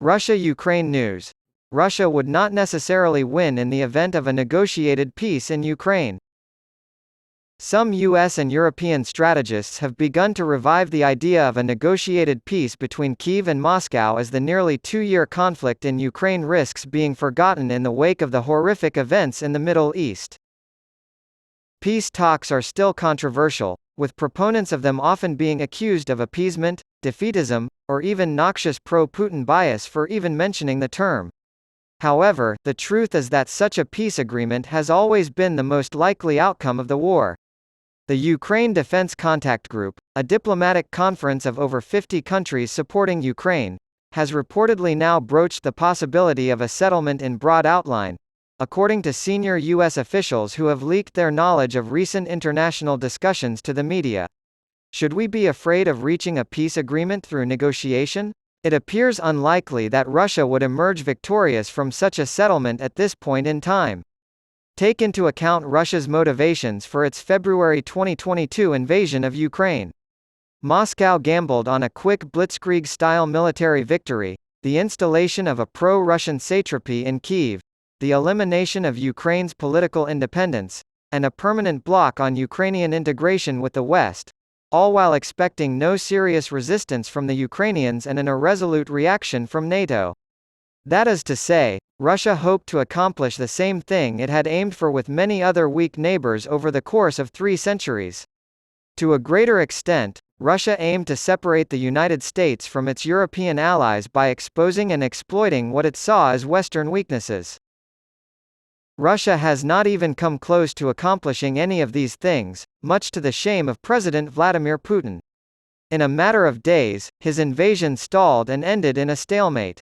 Russia-Ukraine news. Russia would not necessarily win in the event of a negotiated peace in Ukraine. Some US and European strategists have begun to revive the idea of a negotiated peace between Kyiv and Moscow as the nearly two-year conflict in Ukraine risks being forgotten in the wake of the horrific events in the Middle East. Peace talks are still controversial, with proponents of them often being accused of appeasement, defeatism, or even noxious pro-Putin bias for even mentioning the term. However, the truth is that such a peace agreement has always been the most likely outcome of the war. The Ukraine Defense Contact Group, a diplomatic conference of over 50 countries supporting Ukraine, has reportedly now broached the possibility of a settlement in broad outline, according to senior U.S. officials who have leaked their knowledge of recent international discussions to the media. Should we be afraid of reaching a peace agreement through negotiation? It appears unlikely that Russia would emerge victorious from such a settlement at this point in time. Take into account Russia's motivations for its February 2022 invasion of Ukraine. Moscow gambled on a quick blitzkrieg-style military victory, the installation of a pro-Russian satrapy in Kyiv, the elimination of Ukraine's political independence, and a permanent block on Ukrainian integration with the West, all while expecting no serious resistance from the Ukrainians and an irresolute reaction from NATO. That is to say, Russia hoped to accomplish the same thing it had aimed for with many other weak neighbors over the course of 3 centuries. To a greater extent, Russia aimed to separate the United States from its European allies by exposing and exploiting what it saw as Western weaknesses. Russia has not even come close to accomplishing any of these things, much to the shame of President Vladimir Putin. In a matter of days, his invasion stalled and ended in a stalemate.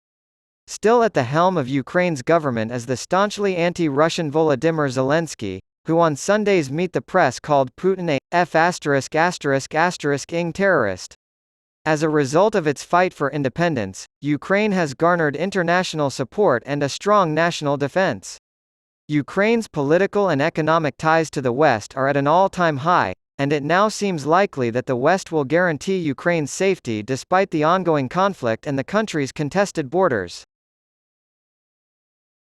Still at the helm of Ukraine's government is the staunchly anti-Russian Volodymyr Zelensky, who on Sunday's Meet the Press called Putin a F*******ing terrorist. As a result of its fight for independence, Ukraine has garnered international support and a strong national defense. Ukraine's political and economic ties to the West are at an all-time high, and it now seems likely that the West will guarantee Ukraine's safety despite the ongoing conflict and the country's contested borders.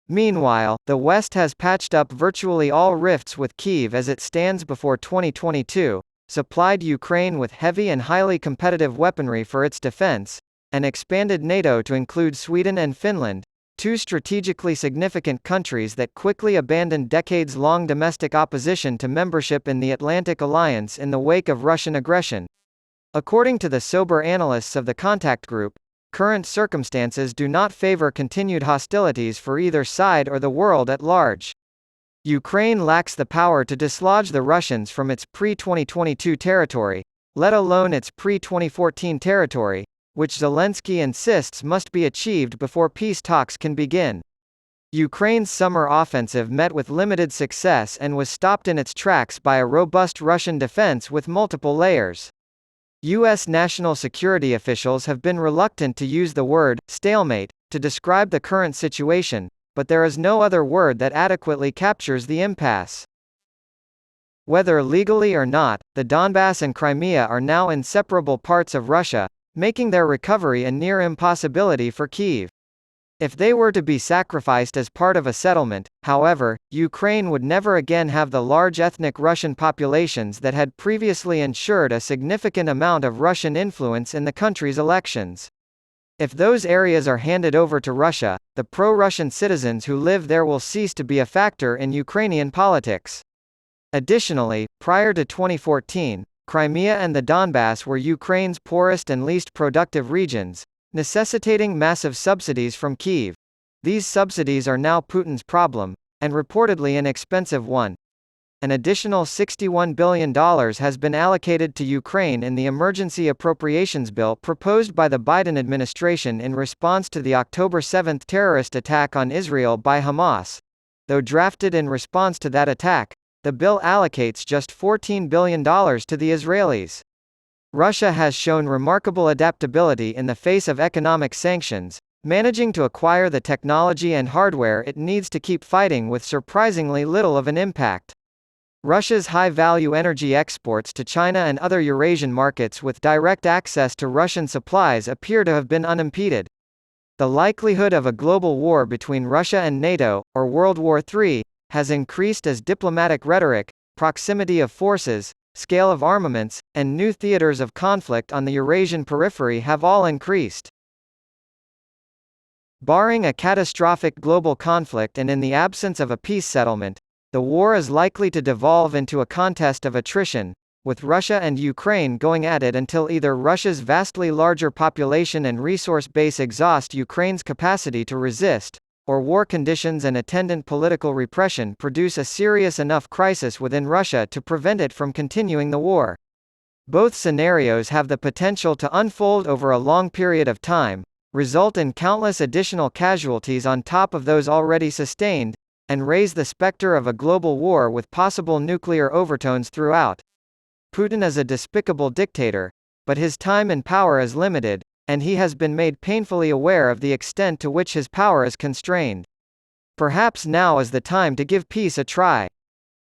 Meanwhile, the West has patched up virtually all rifts with Kyiv as it stands before 2022, supplied Ukraine with heavy and highly competitive weaponry for its defense, and expanded NATO to include Sweden and Finland, 2 strategically significant countries that quickly abandoned decades-long domestic opposition to membership in the Atlantic Alliance in the wake of Russian aggression. According to the sober analysts of the Contact Group, current circumstances do not favor continued hostilities for either side or the world at large. Ukraine lacks the power to dislodge the Russians from its pre-2022 territory, let alone its pre-2014 territory, which Zelensky insists must be achieved before peace talks can begin. Ukraine's summer offensive met with limited success and was stopped in its tracks by a robust Russian defense with multiple layers. U.S. national security officials have been reluctant to use the word stalemate to describe the current situation, but there is no other word that adequately captures the impasse. Whether legally or not, the Donbass and Crimea are now inseparable parts of Russia, making their recovery a near impossibility for Kyiv. If they were to be sacrificed as part of a settlement, however, Ukraine would never again have the large ethnic Russian populations that had previously ensured a significant amount of Russian influence in the country's elections. If those areas are handed over to Russia, the pro-Russian citizens who live there will cease to be a factor in Ukrainian politics. Additionally, prior to 2014, Crimea and the Donbass were Ukraine's poorest and least productive regions, necessitating massive subsidies from Kyiv. These subsidies are now Putin's problem, and reportedly an expensive one. An additional $61 billion has been allocated to Ukraine in the emergency appropriations bill proposed by the Biden administration in response to the October 7 terrorist attack on Israel by Hamas. Though drafted in response to that attack, the bill allocates just $14 billion to the Israelis. Russia has shown remarkable adaptability in the face of economic sanctions, managing to acquire the technology and hardware it needs to keep fighting with surprisingly little of an impact. Russia's high-value energy exports to China and other Eurasian markets with direct access to Russian supplies appear to have been unimpeded. The likelihood of a global war between Russia and NATO, or World War III, has increased as diplomatic rhetoric, proximity of forces, scale of armaments, and new theaters of conflict on the Eurasian periphery have all increased. Barring a catastrophic global conflict and in the absence of a peace settlement, the war is likely to devolve into a contest of attrition, with Russia and Ukraine going at it until either Russia's vastly larger population and resource base exhaust Ukraine's capacity to resist, or war conditions and attendant political repression produce a serious enough crisis within Russia to prevent it from continuing the war. Both scenarios have the potential to unfold over a long period of time, result in countless additional casualties on top of those already sustained, and raise the specter of a global war with possible nuclear overtones throughout. Putin is a despicable dictator, but his time in power is limited, and he has been made painfully aware of the extent to which his power is constrained. Perhaps now is the time to give peace a try.